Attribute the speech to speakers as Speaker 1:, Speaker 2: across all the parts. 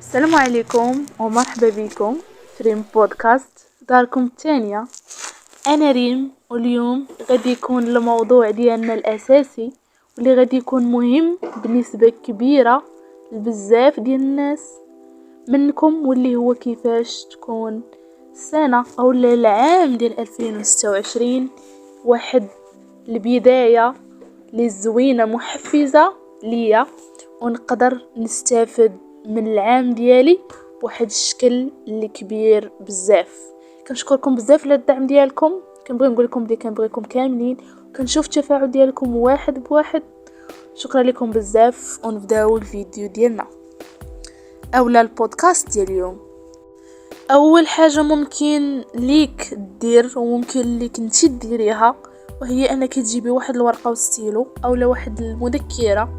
Speaker 1: السلام عليكم ومرحبا بكم في ريم بودكاست داركم الثانية. أنا ريم، واليوم غادي يكون الموضوع ديالنا الأساسي واللي غادي يكون مهم بنسبة كبيرة لبزاف ديال الناس منكم، واللي هو كيفاش تكون السنة أو العام ديال 2026 واحد البداية للزوينة محفزة ليا، ونقدر نستافد من العام ديالي بواحد الشكل اللي كبير بزاف. كنشكركم بزاف على الدعم ديالكم، كنبغي نقول لكم بلي كنبغيكم كاملين، كنشوف التفاعل ديالكم واحد بواحد. شكرا لكم بزاف، ونبداو الفيديو ديالنا اولا البودكاست ديال اليوم. اول حاجه ممكن ليك دير وممكن ليك انت ديريها، وهي انك تجيبي واحد الورقه وستيلو اولا واحد المذكره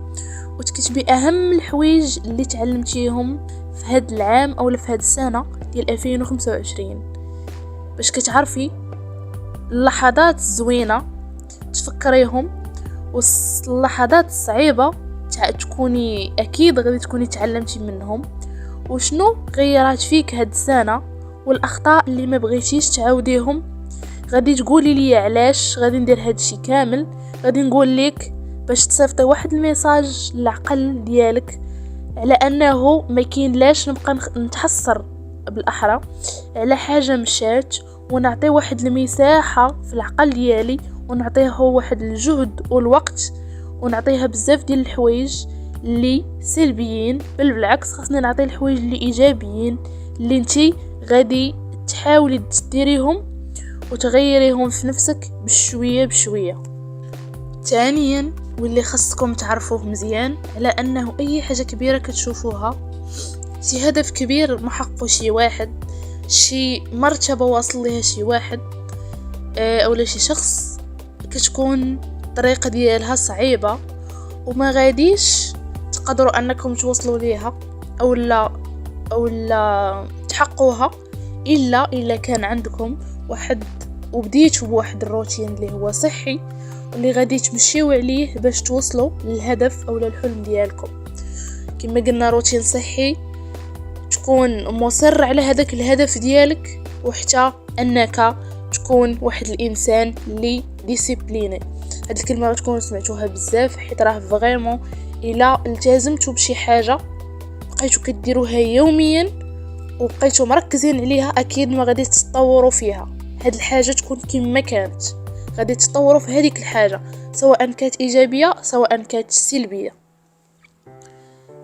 Speaker 1: وتكتبي اهم الحوايج اللي تعلمتيهم في هاد العام او في هاد السنه ديال 2025، باش كتعرفي اللحظات الزوينه تفكريهم، واللحظات الصعيبه تكوني اكيد غادي تكوني تعلمتي منهم، وشنو غيرات فيك هاد السنه، والاخطاء اللي ما بغيتيش تعاوديهم. غادي تقولي لي علاش غادي ندير هادشي كامل. غادي نقول لك باش تصيفطي واحد الميساج للعقل ديالك على انه ما كاين لاش نبقى نتحسر بالاحرى على حاجه مشات، ونعطي واحد المساحه في العقل ديالي ونعطيه واحد الجهد والوقت، ونعطيها بزاف ديال الحوايج اللي سلبيين، بل بالعكس خاصني نعطي الحوايج اللي ايجابيين اللي انتي غادي تحاولي تديريهم وتغيريهم في نفسك بشويه بشويه. ثانيا، واللي خاصكم تعرفوه مزيان، على انه اي حاجه كبيره كتشوفوها، شي هدف كبير محققه شي واحد، شي مرتبه واصل ليها شي واحد، اولا شي شخص، كتكون الطريقه ديالها صعيبه وما غاديش تقدروا انكم توصلوا ليها اولا تحققوها الا كان عندكم واحد وبديتوا بواحد الروتين اللي هو صحي واللي غادي تمشيو عليه باش توصلوا للهدف او للحلم ديالكم. كما قلنا روتين صحي، تكون مصر على هذاك الهدف ديالك، وحتى انك تكون واحد الانسان اللي ديسيبليني. هاد الكلمه تكونوا سمعتوها بزاف، حيت راه فريمون الا التزمتوا بشي حاجه بقيتوا كديروها يوميا وبقيتوا مركزين عليها، اكيد ما غادي تتطوروا فيها. هاد الحاجه تكون كما كانت، غادي تطوروا في هذيك الحاجه سواء كانت ايجابيه سواء كانت سلبيه.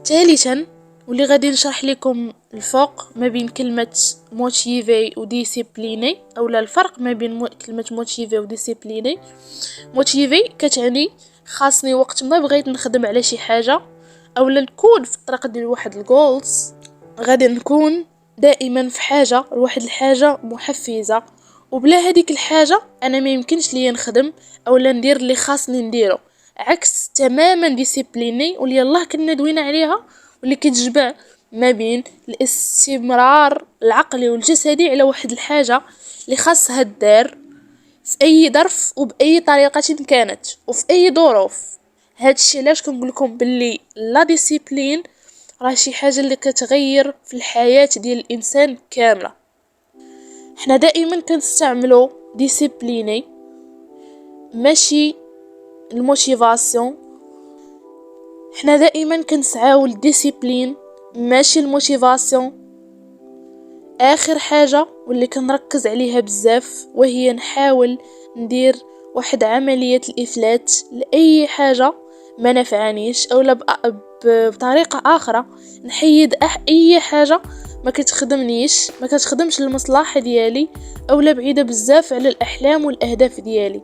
Speaker 1: ثالثا، واللي غادي نشرح لكم الفرق ما بين كلمه موتيفي وديسيبليني، اولا الفرق ما بين كلمه موتيفي وديسيبليني. موتيفي كتعني خاصني وقت ما بغيت نخدم على شي حاجه اولا نكون في الطريق ديال واحد الجولز، غادي نكون دائما في حاجه لواحد الحاجه محفزه، وبلا هذيك الحاجه انا ما يمكنش ليا نخدم اولا ندير اللي خاصني نديره. عكس تماما ديسيبليني واللي الله كنا دوينا عليها، واللي كتجمع ما بين الاستمرار العقلي والجسدي على واحد الحاجه اللي خاصها الدار في اي ظرف وباي طريقه كانت وفي اي ظروف. هادشي علاش كنقول لكم باللي لا ديسيبلين راه شي حاجه اللي كتغير في الحياه ديال الانسان كامله. حنا دائما كنستعملوا ديسيبليني ماشي الموتيفاسيون، حنا دائما كنسعاو للديسيبلين ماشي الموتيفاسيون. اخر حاجه واللي كنركز عليها بزاف وهي نحاول ندير واحد عمليه الافلات لاي حاجه ما نفعنيش، اولا بطريقه اخرى نحيد اي حاجه ما كتخدمنيش، ما كتخدمش المصلحه ديالي، اولا بعيده بزاف على الاحلام والاهداف ديالي.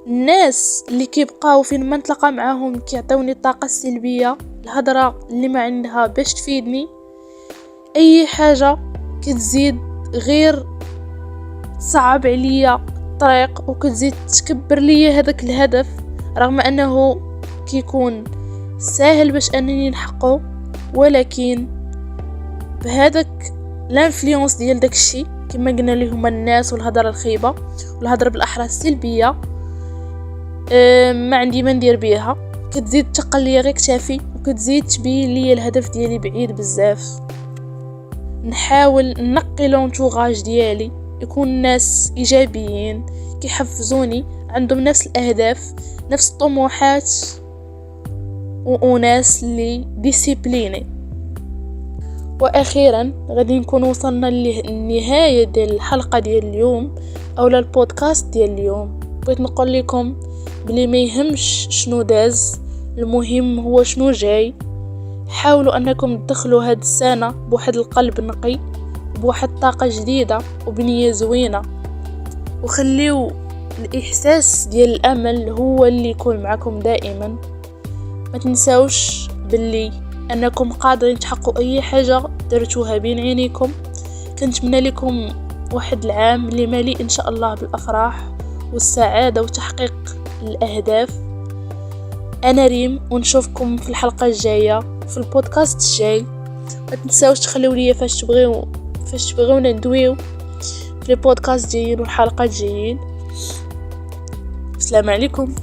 Speaker 1: الناس اللي كيبقاو فين ما نتلاقى معاهم كيعطيوني الطاقه السلبيه، الهضره اللي ما عندها باش تفيدني، اي حاجه كتزيد غير صعب عليا الطريق وكتزيد تكبر ليا هذاك الهدف، رغم انه كيكون سهل باش انني نحققه، ولكن بهذاك الانفلونس ديال داكشي كما قلنا لي هما الناس والهضره الخيبه والهضره بالاحرى السلبيه، ما عندي ما ندير بيها، كتزيد تقل ليا غير كتافي وكتزيد تبين ليا الهدف ديالي بعيد بزاف. نحاول نقي لونتوراج ديالي يكون ناس ايجابيين كيحفزوني، عندهم نفس الاهداف، نفس الطموحات، وناس اللي ديسيبليني. واخيرا غادي نكون وصلنا للنهايه ديال الحلقه ديال اليوم او البودكاست ديال اليوم. بغيت نقول لكم بلي ما يهمش شنو داز، المهم هو شنو جاي. حاولوا انكم تدخلوا هاد السنه بواحد القلب نقي، بواحد الطاقه جديده وبنيه زوينه، وخليو الاحساس ديال الامل هو اللي يكون معكم دائما. ما تنساوش باللي انكم قادرين تحققوا اي حاجه درتوها بين عينيكم. كنتمنى لكم واحد العام اللي مليء ان شاء الله بالافراح والسعاده وتحقيق الاهداف. انا ريم، ونشوفكم في الحلقه الجايه في البودكاست الجاي. ما تنساوش تخليو لي فاش تبغيونا ندويو في البودكاست الجايين والحلقات الجايين. السلام عليكم.